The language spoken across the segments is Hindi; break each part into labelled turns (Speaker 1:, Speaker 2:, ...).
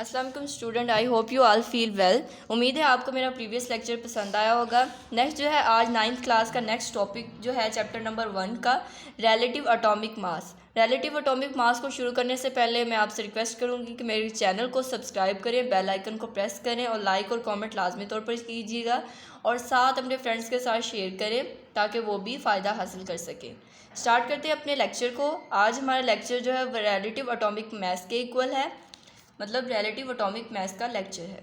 Speaker 1: अस्सलाम वालेकुम student, I hope you all feel well. उम्मीद है आपको मेरा प्रीवियस लेक्चर पसंद आया होगा। नेक्स्ट जो है आज 9th क्लास का नेक्स्ट टॉपिक जो है चैप्टर नंबर 1 का रिलेटिव एटॉमिक मास। रिलेटिव एटॉमिक मास को शुरू करने से पहले मैं आपसे रिक्वेस्ट करूंगी कि मेरे चैनल को सब्सक्राइब करें, बेल आइकन को प्रेस करें और लाइक और कमेंट लाजमी तौर पर कीजिएगा और साथ अपने फ्रेंड्स के साथ शेयर करें ताकि वो भी फ़ायदा हासिल कर सकें। स्टार्ट करते हैं अपने लेक्चर को। आज हमारा लेक्चर जो है रिलेटिव एटॉमिक मास के इक्वल है, मतलब रिलेटिव एटॉमिक मास का लेक्चर है।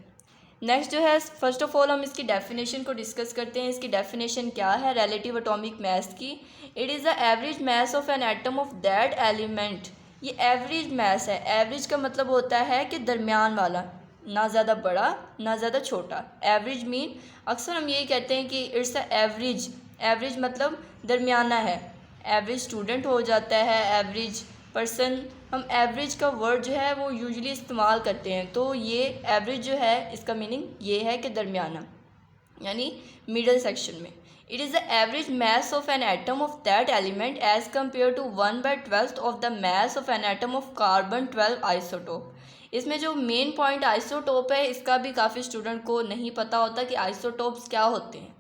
Speaker 1: नेक्स्ट जो है फर्स्ट ऑफ ऑल हम इसकी डेफिनेशन को डिस्कस करते हैं। इसकी डेफिनेशन क्या है रिलेटिव एटॉमिक मास की? It is the average mass of an atom of that element. ये एवरेज मास है। एवरेज का मतलब होता है कि दरमियान वाला, ना ज़्यादा बड़ा ना ज़्यादा छोटा। एवरेज मीन अक्सर हम यही कहते हैं कि इट्स अ एवरेज। एवरेज मतलब दरमियाना है। एवरेज स्टूडेंट हो जाता है, एवरेज पर्सन। हम एवरेज का वर्ड जो है वो यूजुअली इस्तेमाल करते हैं। तो ये एवरेज जो है इसका मीनिंग ये है कि दरमियाना, यानी मिडल सेक्शन में। It is the average mass of an atom of that element as compare to 1/12 of the mass of an atom of carbon 12 isotope. इसमें जो मेन पॉइंट आइसोटोप है इसका भी काफ़ी स्टूडेंट को नहीं पता होता कि आइसोटोप्स क्या होते हैं।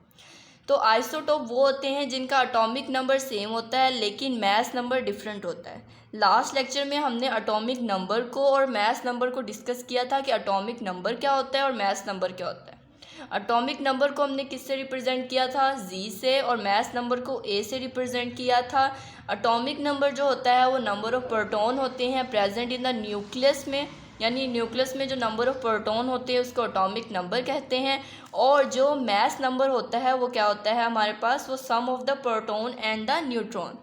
Speaker 1: तो आइसोटोप वो होते हैं जिनका एटॉमिक नंबर सेम होता है लेकिन मास नंबर डिफरेंट होता है। लास्ट लेक्चर में हमने एटॉमिक नंबर को और मास नंबर को डिस्कस किया था कि एटॉमिक नंबर क्या होता है और मास नंबर क्या होता है। एटॉमिक नंबर को हमने किससे रिप्रेजेंट किया था? जी से। और मास नंबर को ए से रिप्रेजेंट किया था। एटॉमिक नंबर जो होता है वो नंबर ऑफ प्रोटॉन होते हैं प्रेजेंट इन द न्यूक्लियस में, यानी न्यूक्लियस में जो नंबर ऑफ प्रोटॉन होते हैं उसको एटॉमिक नंबर कहते हैं। और जो मास नंबर होता है वो क्या होता है हमारे पास? वो sum of the proton and the neutron.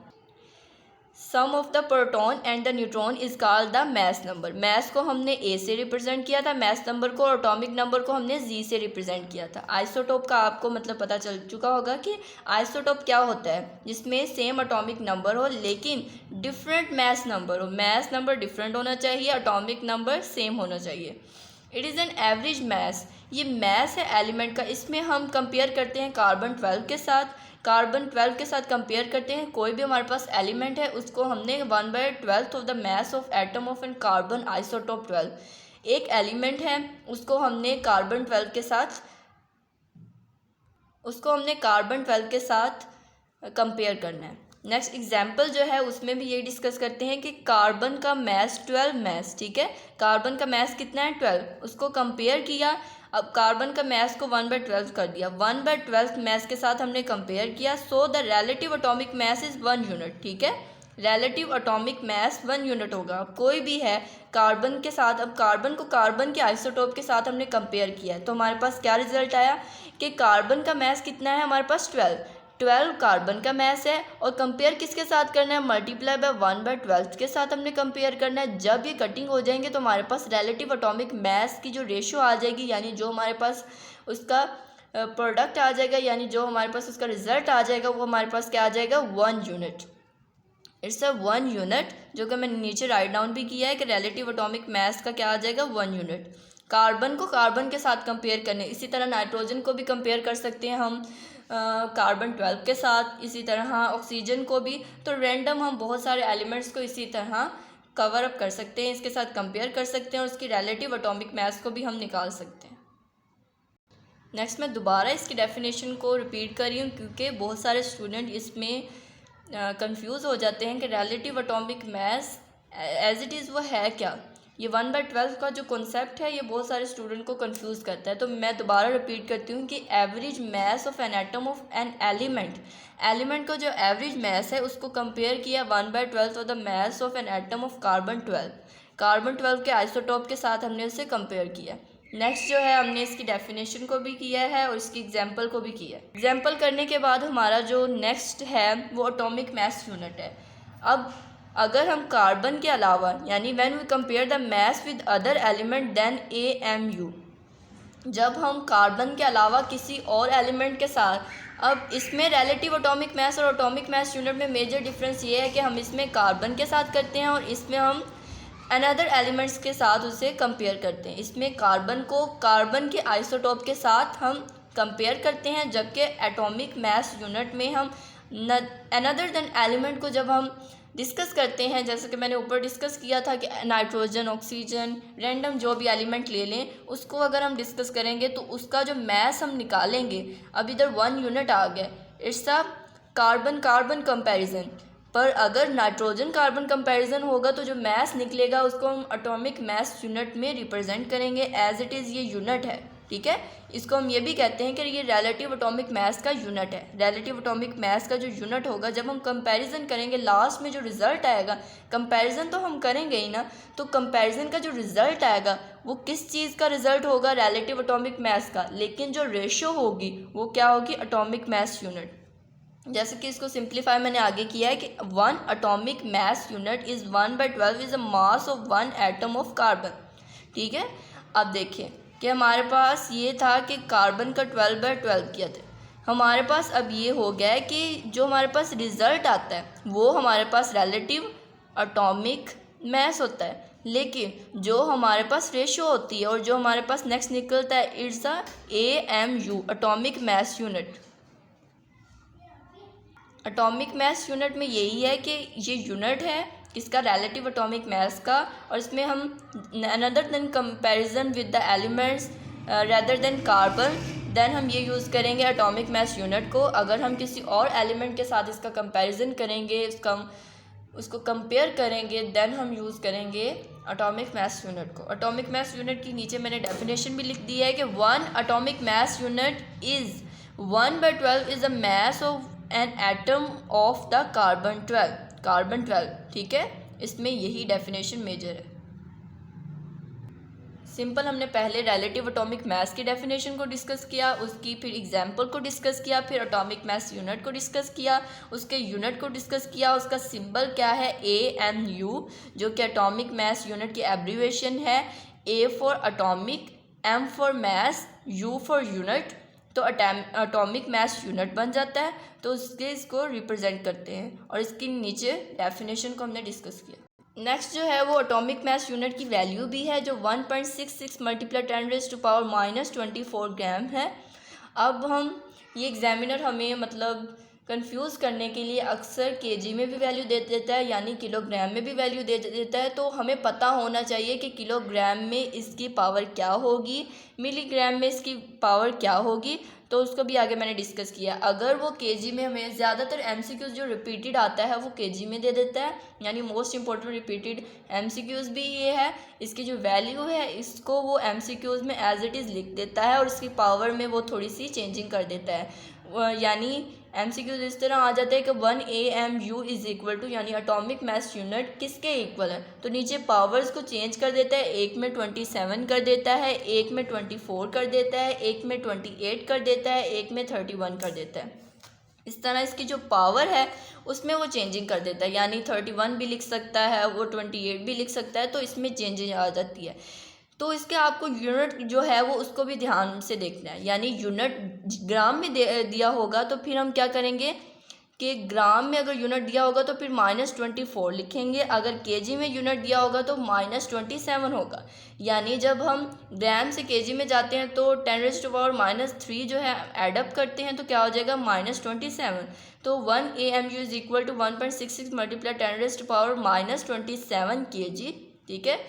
Speaker 1: Sum of the proton and the neutron is called the mass number. Mass को हमने ए से रिप्रेजेंट किया था, मास नंबर को, और एटॉमिक नंबर को हमने जी से रिप्रेजेंट किया था। आइसोटोप का आपको मतलब पता चल चुका होगा कि आइसोटोप क्या होता है, जिसमें सेम एटॉमिक नंबर हो लेकिन डिफरेंट मास नंबर हो। मास नंबर डिफरेंट होना चाहिए, एटॉमिक नंबर सेम होना चाहिए। It is an average mass. ये मास है एलिमेंट का। इसमें हम कंपेयर करते हैं कार्बन 12 के साथ। कार्बन 12 के साथ कंपेयर करते हैं। कोई भी हमारे पास एलिमेंट है उसको हमने 1/12 of the mass of atom of an carbon isotope 12। एक एलिमेंट है उसको हमने कार्बन 12 के साथ कंपेयर करना है। नेक्स्ट एग्जाम्पल जो है उसमें भी यही डिस्कस करते हैं कि कार्बन का मास 12 मास, ठीक है, कार्बन का मास कितना है 12, उसको कंपेयर किया। अब कार्बन का मास को 1/12 कर दिया, 1/12 मास के साथ हमने कंपेयर किया। So the relative atomic mass is 1 unit, ठीक है। रिलेटिव एटॉमिक मास 1 यूनिट होगा। कोई भी है कार्बन के साथ, अब कार्बन को कार्बन के आइसोटोप के साथ हमने कंपेयर किया तो हमारे पास क्या रिजल्ट आया कि कार्बन का मास कितना है हमारे पास 12 कार्बन का मास है। और कंपेयर किसके साथ करना है? मल्टीप्लाई बाय 1/12 के साथ हमने कंपेयर करना है। जब ये कटिंग हो जाएंगे तो हमारे पास रिलेटिव एटॉमिक मास की जो रेशियो आ जाएगी, यानी जो हमारे पास उसका प्रोडक्ट आ जाएगा, यानी जो हमारे पास उसका रिजल्ट आ जाएगा वो हमारे पास क्या आ जाएगा? 1 यूनिट। इट्स अ 1 यूनिट, जो कि मैंने नीचे राइट डाउन भी किया है कि रिलेटिव एटॉमिक मास का क्या आ जाएगा? 1 यूनिट। कार्बन को कार्बन के साथ कंपेयर करने, इसी तरह नाइट्रोजन को भी कंपेयर कर सकते हैं हम कार्बन 12 के साथ, इसी तरह ऑक्सीजन को भी। तो रैंडम हम बहुत सारे एलिमेंट्स को इसी तरह कवर अप कर सकते हैं, इसके साथ कंपेयर कर सकते हैं और उसकी रिलेटिव एटॉमिक मास को भी हम निकाल सकते हैं। नेक्स्ट मैं दोबारा इसकी डेफिनेशन को रिपीट कर रही हूँ क्योंकि बहुत सारे स्टूडेंट इसमें कंफ्यूज हो जाते हैं कि relative atomic mass as it is वो है क्या। ये 1/12 का जो कॉन्सेप्ट है ये बहुत सारे स्टूडेंट को कंफ्यूज करता है। तो मैं दोबारा रिपीट करती हूँ कि average mass of an atom of an element को जो एवरेज मास है उसको कंपेयर किया 1/12 of the mass of an atom of carbon 12 के आइसोटोप के साथ हमने उसे कंपेयर किया। नेक्स्ट जो है हमने इसकी डेफिनेशन को भी किया है और इसकी एग्जांपल को भी किया है। एग्जांपल करने के बाद हमारा जो नेक्स्ट है वो एटॉमिक मास यूनिट है। अब अगर हम कार्बन के अलावा, यानी when we compare the mass with other element than AMU, जब हम कार्बन के अलावा किसी और एलिमेंट के साथ, अब इसमें रिलेटिव एटॉमिक मास और एटॉमिक मास यूनिट में मेजर डिफरेंस ये है कि हम इसमें कार्बन के साथ करते हैं और इसमें हम अनदर एलिमेंट्स के साथ उसे कंपेयर करते हैं। इसमें कार्बन को कार्बन के आइसोटोप के साथ हम कंपेयर करते हैं, जबकि एटॉमिक मास यूनिट में हम अनदर देन एलिमेंट को जब हम डिस्कस करते हैं। जैसे कि मैंने ऊपर डिस्कस किया था कि नाइट्रोजन, ऑक्सीजन, रैंडम जो भी एलिमेंट ले लें, उसको अगर हम डिस्कस करेंगे तो उसका जो मैस हम निकालेंगे। अब इधर 1 यूनिट आ गया, it's a carbon carbon comparison. पर अगर नाइट्रोजन कार्बन कंपैरिजन होगा तो जो मैस निकलेगा उसको हम एटॉमिक मैस यूनिट में रिप्रेजेंट करेंगे, एज इट इज़ ये यूनिट है, ठीक है। इसको हम ये भी कहते हैं कि ये रिलेटिव एटॉमिक मास का यूनिट है। रिलेटिव एटॉमिक मास का जो यूनिट होगा, जब हम कंपैरिजन करेंगे लास्ट में जो रिज़ल्ट आएगा, कंपैरिजन तो हम करेंगे ही ना, तो कंपैरिजन का जो रिज़ल्ट आएगा वो किस चीज़ का रिज़ल्ट होगा, रिलेटिव एटॉमिक मास का। लेकिन जो रेशो होगी वो क्या होगी, एटॉमिक मास यूनिट। जैसे कि इसको सिंप्लीफाई मैंने आगे किया है कि 1 atomic mass unit is 1/12 is a mass of 1 atom of carbon, ठीक है। अब देखिए कि हमारे पास ये था कि कार्बन का 12/12 किया था, हमारे पास अब ये हो गया है कि जो हमारे पास रिज़ल्ट आता है वो हमारे पास रिलेटिव एटॉमिक मास होता है, लेकिन जो हमारे पास रेशो होती है और जो हमारे पास नेक्स्ट निकलता है, it's a AMU, atomic mass unit. Atomic mass unit में यही है कि ये यूनिट है किसका, रिलेटिव एटॉमिक मास का, और इसमें हम another then comparison with the elements rather than carbon, then हम ये यूज़ करेंगे एटॉमिक मास यूनिट को। अगर हम किसी और एलिमेंट के साथ इसका कंपैरिजन करेंगे, उसको कंपेयर करेंगे, देन हम यूज़ करेंगे एटॉमिक मास यूनिट को। एटॉमिक मास यूनिट की नीचे मैंने डेफिनेशन भी लिख दी है कि 1 atomic mass unit is 1/12 is a mass of an atom of the carbon 12, ठीक है। इसमें यही डेफिनेशन मेजर है। सिंपल, हमने पहले रिलेटिव एटॉमिक मास की डेफिनेशन को डिस्कस किया, उसकी फिर एग्जांपल को डिस्कस किया, फिर एटॉमिक मास यूनिट को डिस्कस किया, उसके यूनिट को डिस्कस किया, उसका सिंबल क्या है, AMU, जो कि एटॉमिक मास यूनिट की एब्रीवेशन है। A for atomic, M for mass, U for unit, तो एटॉमिक मास यूनिट बन जाता है। तो उसके इसको रिप्रेजेंट करते हैं, और इसके नीचे डेफिनेशन को हमने डिस्कस किया। नेक्स्ट जो है वो एटॉमिक मास यूनिट की वैल्यू भी है, जो 1.66 मल्टीप्लाई 10⁻⁻24 ग्राम है। अब हम ये एग्जामिनर हमें मतलब कंफ्यूज करने के लिए अक्सर केजी में भी वैल्यू दे देता है, यानी किलोग्राम में भी वैल्यू दे देता है। तो हमें पता होना चाहिए कि किलोग्राम में इसकी पावर क्या होगी, मिलीग्राम में इसकी पावर क्या होगी। तो उसको भी आगे मैंने डिस्कस किया। अगर वो केजी में, हमें ज़्यादातर MCQs जो रिपीटेड आता है वो केजी में दे देता है, यानी मोस्ट इंपॉर्टेंट रिपीटेड MCQs भी ये है। इसकी जो वैल्यू है इसको वो MCQs में एज इट इज़ लिख देता है, और इसकी पावर में वो थोड़ी सी चेंजिंग कर देता है। यानी MCQs इस तरह आ जाते हैं कि 1 AMU इज़ इक्वल टू, यानी एटॉमिक मास यूनिट किसके इक्वल है, तो नीचे पावर्स को चेंज कर देता है, एक में 27 कर देता है, एक में 24 कर देता है, एक में 28 कर देता है, एक में 31 कर देता है। इस तरह इसकी जो पावर है उसमें वो चेंजिंग कर देता है, यानी 31 भी लिख सकता है, वो 28 भी लिख सकता है, तो इसमें चेंजिंग आ जाती है। तो इसके आपको यूनिट जो है वो उसको भी ध्यान से देखना है, यानी यूनिट ग्राम में दिया होगा तो फिर हम क्या करेंगे कि ग्राम में अगर यूनिट दिया होगा तो फिर -24 लिखेंगे, अगर केजी में यूनिट दिया होगा तो -27 होगा। यानी जब हम ग्राम से केजी में जाते हैं तो 10⁻³ जो है एडअप करते हैं तो क्या हो जाएगा, -27। तो 1 AMU is equal to 1.66 multiply 10⁻⁻27 kg, ठीक है।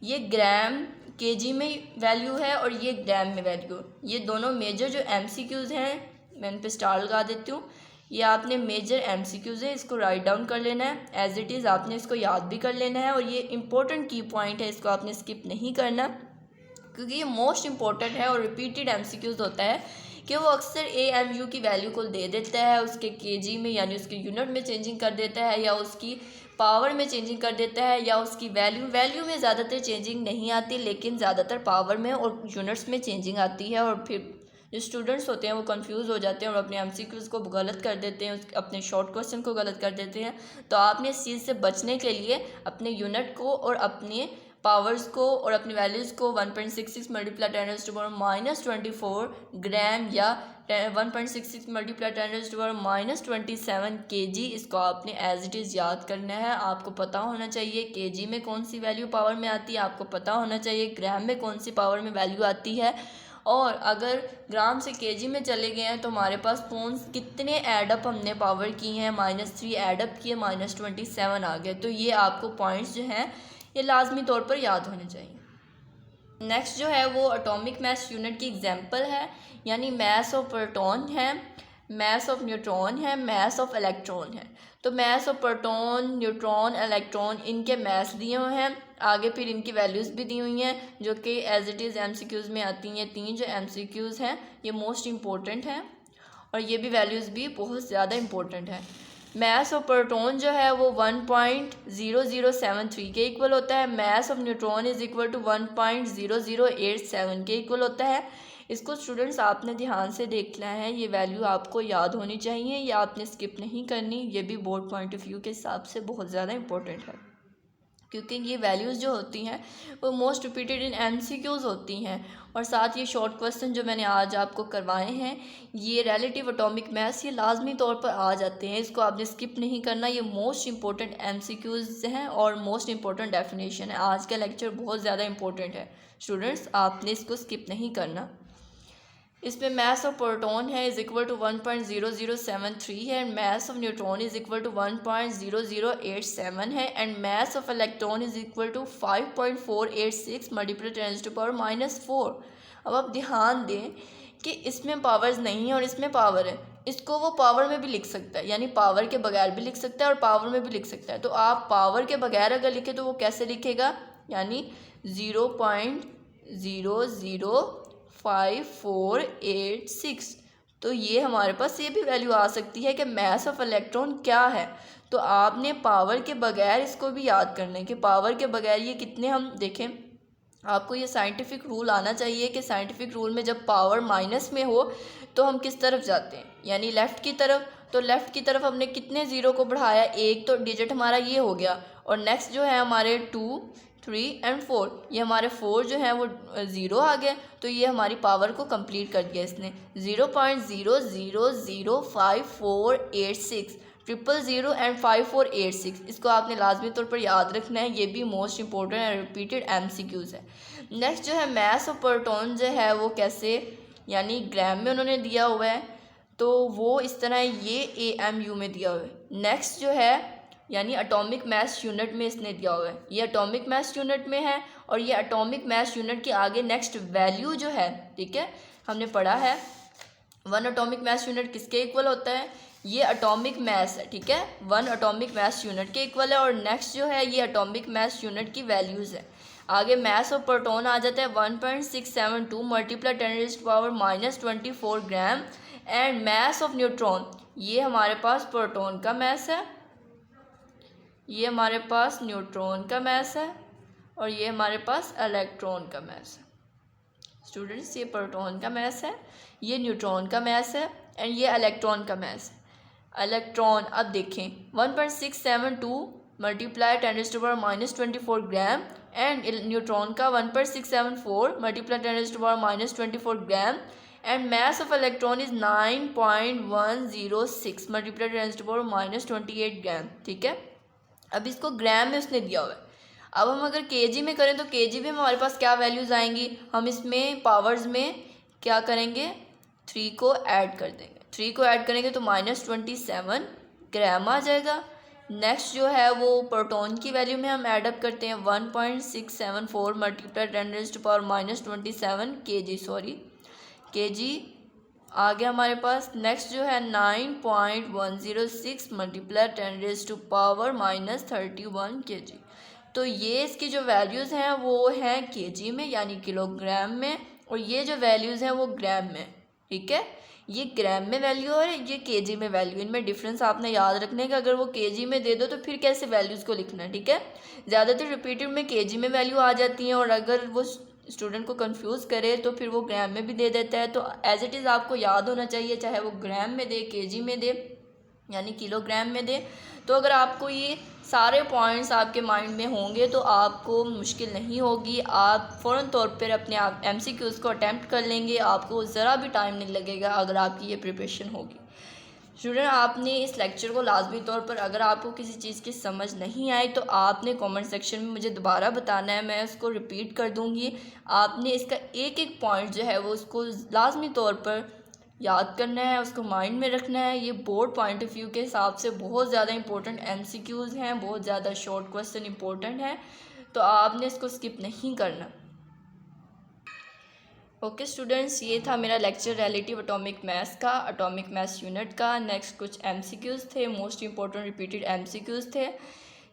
Speaker 1: ये ग्राम केजी में वैल्यू है और ये ग्राम में वैल्यू, ये दोनों मेजर जो MCQs हैं, मैं इन पे स्टार लगा देती हूँ। ये आपने मेजर MCQs है, इसको राइट डाउन कर लेना है एज इट इज़, आपने इसको याद भी कर लेना है, और ये इंपॉर्टेंट की पॉइंट है, इसको आपने स्किप नहीं करना क्योंकि ये मोस्ट इंपॉर्टेंट है और रिपीटेड MCQs होता है कि वो अक्सर AMU की वैल्यू को दे देता है, उसके केजी में यानी उसके यूनिट में चेंजिंग कर देता है, या उसकी पावर में चेंजिंग कर देता है, या उसकी वैल्यू में ज़्यादातर चेंजिंग नहीं आती, लेकिन ज़्यादातर पावर में और यूनिट्स में चेंजिंग आती है। और फिर जो स्टूडेंट्स होते हैं वो कंफ्यूज हो जाते हैं और अपने MCQs को गलत कर देते हैं, अपने शॉर्ट क्वेश्चन को गलत कर देते हैं। तो आपने इस चीज़ से बचने के लिए अपने यूनिट को और अपने पावर्स को और अपनी वैल्यूज़ को 1.66 मल्टीप्लाई 10⁻⁻24 ग्राम या 1.66 मल्टीप्लाई 10⁻⁻27 kg, इसको आपने एज इट इज़ याद करना है। आपको पता होना चाहिए केजी में कौन सी वैल्यू पावर में आती है, आपको पता होना चाहिए ग्राम में कौन सी पावर में वैल्यू आती है, और अगर ग्राम से केजी में चले गए हैं तो हमारे पास कितने एडअप हमने पावर की हैं, -3 एडअप किए, -27 आ गए। तो ये आपको पॉइंट्स जो हैं ये लाजमी तौर पर याद होने चाहिए। नेक्स्ट जो है वो एटॉमिक मास यूनिट की एग्जांपल है, यानी मास ऑफ प्रोटॉन है, मास ऑफ न्यूट्रॉन है, मास ऑफ इलेक्ट्रॉन है। तो मास ऑफ प्रोटॉन, न्यूट्रॉन, इलेक्ट्रॉन, इनके मास दिए हुए हैं, आगे फिर इनकी वैल्यूज़ भी दी हुई हैं जो कि एज इट इज़ MCQs में आती हैं। 3 जो MCQs हैं ये मोस्ट इम्पोर्टेंट हैं और ये भी वैल्यूज़ भी बहुत ज़्यादा इम्पोर्टेंट है। मास ऑफ प्रोटॉन जो है वो 1.0073 के इक्वल होता है। Mass of neutron is equal to 1.0087 के इक्वल होता है। इसको स्टूडेंट्स आपने ध्यान से देखना है, ये वैल्यू आपको याद होनी चाहिए, ये आपने स्किप नहीं करनी। ये भी बोर्ड पॉइंट ऑफ व्यू के हिसाब से बहुत ज़्यादा इंपॉर्टेंट है, क्योंकि ये वैल्यूज़ जो होती हैं वो मोस्ट रिपीटेड इन MCQs होती हैं। और साथ ये शॉर्ट क्वेश्चन जो मैंने आज आपको करवाए हैं, ये रिलेटिव एटॉमिक मास, ये लाजमी तौर पर आ जाते हैं, इसको आपने स्किप नहीं करना। ये मोस्ट इंपॉर्टेंट MCQs हैं और मोस्ट इंपॉर्टेंट डेफिनेशन है। आज का लेक्चर बहुत ज़्यादा इंपॉर्टेंट है स्टूडेंट्स, आपने इसको स्किप नहीं करना। इसमें मास ऑफ प्रोटॉन है इज़ इक्वल टू 1.0073 है, and mass of neutron is equal to 1.0087 है, and mass of electron is equal to 5.486 multiply 10 to power -4। अब आप ध्यान दें कि इसमें पावर्स नहीं है और इसमें पावर है, इसको वो पावर में भी लिख सकता है, यानी पावर के बगैर भी लिख सकता है और पावर में भी लिख सकता है। तो आप पावर के बगैर अगर लिखे तो वो कैसे लिखेगा, यानी 0.005486। तो ये हमारे पास ये भी वैल्यू आ सकती है कि मास ऑफ इलेक्ट्रॉन क्या है। तो आपने पावर के बगैर इसको भी याद करना है कि पावर के बगैर ये कितने, हम देखें आपको ये साइंटिफिक रूल आना चाहिए कि साइंटिफिक रूल में जब पावर माइनस में हो तो हम किस तरफ जाते हैं, यानी लेफ़्ट की तरफ। तो लेफ़्ट की तरफ हमने कितने ज़ीरो को बढ़ाया, एक तो डिजिट हमारा ये हो गया, और नेक्स्ट जो है हमारे 2, 3 एंड 4, ये हमारे 4 जो है वो ज़ीरो आ गए। तो ये हमारी पावर को कंप्लीट कर दिया इसने। 0.00054860 000 एंड 5486, इसको आपने लाजमी तौर पर याद रखना है, ये भी most important and repeated MCQs है। नेक्स्ट जो है मास ऑफ प्रोटॉन जो है वो कैसे, यानी ग्राम में उन्होंने दिया हुआ है, तो वो इस तरह ये AMU में दिया हुआ है। नेक्स्ट जो है यानी एटॉमिक मास यूनिट में इसने दिया हुआ है, ये एटॉमिक मास यूनिट में है, और ये एटॉमिक मास यूनिट के आगे नेक्स्ट वैल्यू जो है, ठीक है, हमने पढ़ा है 1 एटॉमिक मास यूनिट किसके इक्वल होता है, ये एटॉमिक मास है, ठीक है, 1 एटॉमिक मास यूनिट के इक्वल है। और नेक्स्ट जो है ये एटॉमिक मास यूनिट की वैल्यूज़ है। आगे मास ऑफ प्रोटॉन आ जाता है 1.672 multiply 10 to power -24 gram, and mass of neutron, ये हमारे पास प्रोटॉन का मास है, ये हमारे पास न्यूट्रॉन का मास है, और ये हमारे पास इलेक्ट्रॉन का मास है। स्टूडेंट्स ये प्रोटॉन का मास है, ये न्यूट्रॉन का मास है, एंड ये इलेक्ट्रॉन का मास है। इलेक्ट्रॉन अब देखें 1.672 multiply 10 to power -24 gram, and neutron का 1.674 multiply 10 to power -24 gram, and mass of electron is 9.106 multiply 10 to power -28 gram, ठीक है। अब इसको ग्राम में उसने दिया हुआ है। अब हम अगर केजी में करें तो केजी में हमारे पास क्या वैल्यूज़ आएंगी, हम इसमें पावर्स में क्या करेंगे, 3 को ऐड कर देंगे। 3 को ऐड करेंगे तो -27 ग्राम आ जाएगा। नेक्स्ट जो है वो प्रोटॉन की वैल्यू में हम ऐडअप करते हैं 1.674 multiply 10 to power -27 KG, sorry KG आ गया हमारे पास। नेक्स्ट जो है 9.106 मल्टीप्लाई 10 टू पावर -31 केजी। तो ये इसकी जो वैल्यूज़ हैं वो हैं केजी में, यानी किलोग्राम में, और ये जो वैल्यूज़ हैं वो ग्राम में, ठीक है। ये ग्राम में वैल्यू और ये केजी में वैल्यू, इनमें डिफरेंस आपने याद रखने का। अगर वो केजी में दे दो तो फिर कैसे वैल्यूज़ को लिखना है, ठीक है। ज़्यादातर रिपीटेड में केजी में वैल्यू आ जाती हैं, और अगर वो स्टूडेंट को कंफ्यूज करे तो फिर वो ग्राम में भी दे देता है। तो एज इट इज़ आपको याद होना चाहिए, चाहे वो ग्राम में दे, केजी में दे, यानी किलोग्राम में दे। तो अगर आपको ये सारे पॉइंट्स आपके माइंड में होंगे तो आपको मुश्किल नहीं होगी, आप फ़ौरन तौर पर अपने आप MCQs को अटैम्प्ट कर लेंगे, आपको ज़रा भी टाइम नहीं लगेगा अगर आपकी ये प्रिपरेशन होगी। स्टूडेंट, आपने इस लेक्चर को लाजमी तौर पर, अगर आपको किसी चीज़ की समझ नहीं आई तो आपने कमेंट सेक्शन में मुझे दोबारा बताना है, मैं उसको रिपीट कर दूँगी। आपने इसका एक एक पॉइंट जो है वो उसको लाजमी तौर पर याद करना है, उसको माइंड में रखना है। ये बोर्ड पॉइंट ऑफ व्यू के हिसाब से बहुत ज़्यादा इंपॉर्टेंट MCQs हैं, बहुत ज़्यादा शॉर्ट क्वेश्चन इंपॉर्टेंट हैं, तो आपने इसको स्किप नहीं करना। ओके स्टूडेंट्स, ये था मेरा लेक्चर रिलेटिव एटॉमिक मैथ्स का, एटॉमिक मैथ्स यूनिट का। नेक्स्ट कुछ MCQs थे, मोस्ट इंपॉर्टेंट रिपीटेड MCQs थे।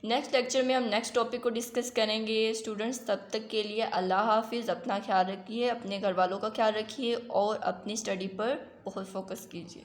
Speaker 1: नेक्स्ट लेक्चर में हम नेक्स्ट टॉपिक को डिस्कस करेंगे। स्टूडेंट्स, तब तक के लिए अल्लाह हाफिज़। अपना ख्याल रखिए, अपने घर वालों का ख्याल रखिए और अपनी स्टडी पर बहुत फोकस कीजिए।